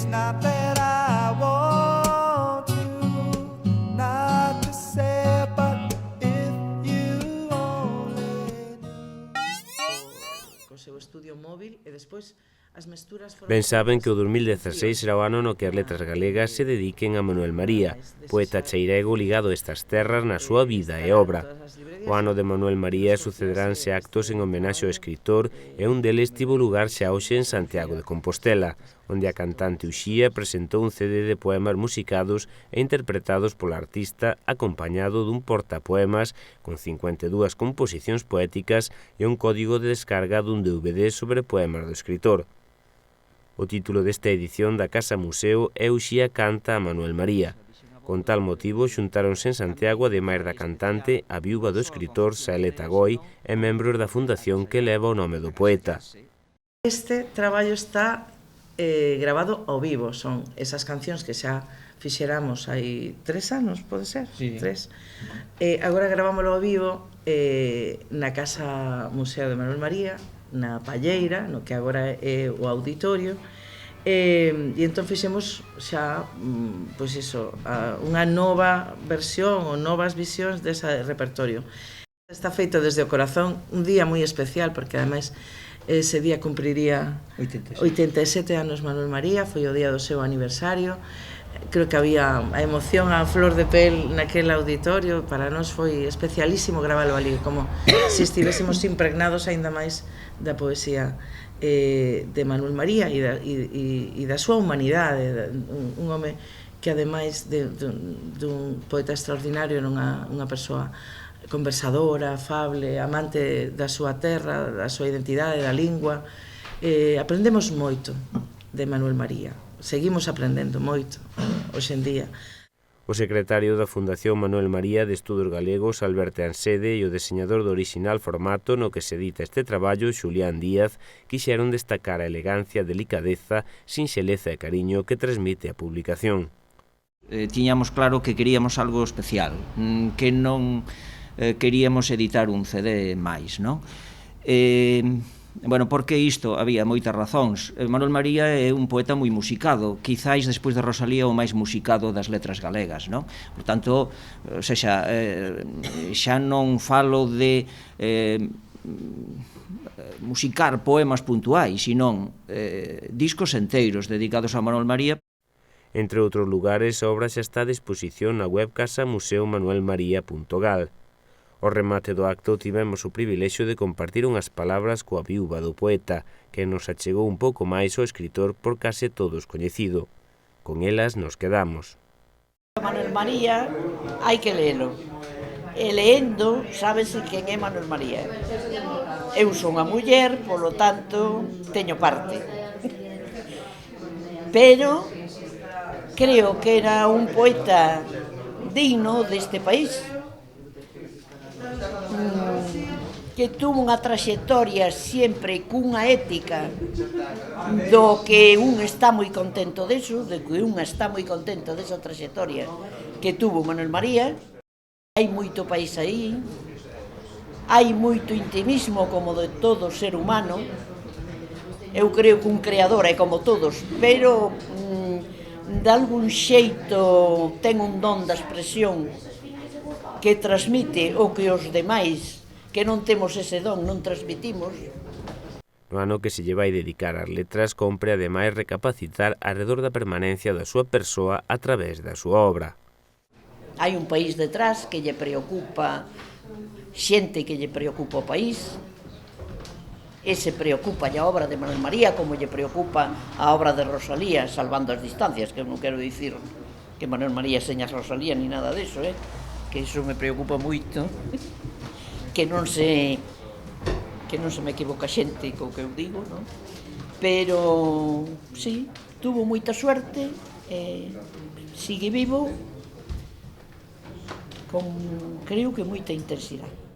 not that I want to, not to say, but if you only knew. Co seu estudio móvil e despois as mesturas foron... Ben saben que o 2016 será o ano no que as letras galegas se dediquen a Manuel María, poeta cheirego ligado a estas terras na súa vida e obra. O ano de Manuel María sucederánse actos en homenaxe ao escritor e un deles tivo lugar xa hoxe en Santiago de Compostela, onde a cantante Uxía presentou un CD de poemas musicados e interpretados pola artista acompañado dun portapoemas con 52 composicións poéticas e un código de descarga dun DVD sobre poemas do escritor. O título desta edición da Casa Museo é Uxía canta a Manuel María. Con tal motivo, xuntáronse en Santiago, ademais da cantante, a viúva do escritor Saeleta Goi e membros da fundación que leva o nome do poeta. Este traballo está grabado ao vivo, son esas cancións que xa fixeramos hai 3 anos, pode ser? Sí. 3. Agora gravámoslo ao vivo na Casa Museo de Manuel María, na Palleira, no que agora é o auditorio, e entón fixemos xa, pois iso, unha nova versión ou novas visións dese repertorio. Está feito desde o corazón, un día moi especial, porque ademais ese día cumpriría 87 anos Manuel María, foi o día do seu aniversario. Creo que había a emoción a flor de pel naquele auditorio, para nós foi especialísimo gravalo ali, como se estivésemos impregnados aínda máis da poesía de Manuel María e da súa humanidade, un home que ademais dun poeta extraordinario, unha persoa conversadora, afable, amante da súa terra, da súa identidade, da lingua. Aprendemos moito de Manuel María. Seguimos aprendendo moito hoxe en día. O secretario da Fundación Manuel María de Estudos Galegos, Alberto Ansede, e o deseñador do orixinal formato no que se edita este traballo, Xulián Díaz, quixeron destacar a elegancia, delicadeza, sinxeleza e cariño que transmite a publicación. Tiñamos claro que queríamos algo especial, que non queríamos editar un CD máis, non? Bueno, porque isto? Había moitas razóns. Manuel María é un poeta moi musicado, quizáis despois de Rosalía o máis musicado das letras galegas, non? Por tanto, xa non falo de musicar poemas puntuais, senón discos enteiros dedicados a Manuel María. Entre outros lugares, a obra xa está a disposición na web casamuseumanuelmaría.gal. Ao remate do acto tivemos o privilexio de compartir unhas palabras coa viúva do poeta, que nos achegou un pouco máis ao escritor por case todos coñecido. Con elas nos quedamos. Manuel María hai que lelo. E leendo, sábese quen é Manuel María. Eu son a muller, polo tanto, teño parte. Pero creo que era un poeta digno deste país, que tuvo unha traxectoria sempre cunha ética do que un está moi contento deso, de que un está moi contento desa traxectoria que tuvo Manuel María. Hai moito país aí, hai moito intimismo como de todo ser humano. Eu creo que un creador é como todos, pero de algún xeito ten un don da expresión que transmite o que os demais que non temos ese don non transmitimos. No ano que se lle vai dedicar ás letras, compre ademais recapacitar arredor da permanencia da súa persoa a través da súa obra. Hai un país detrás que lle preocupa, xente que lle preocupa o país, e se preocupa a obra de Manuel María como lle preocupa a obra de Rosalía, salvando as distancias, que eu non quero dicir que Manuel María seña Rosalía ni nada deso, que iso me preocupa moito, que non se me equivoca xente co que eu digo, non? Pero, sí, tuvo moita suerte, sigue vivo, con, creo que, moita intensidade.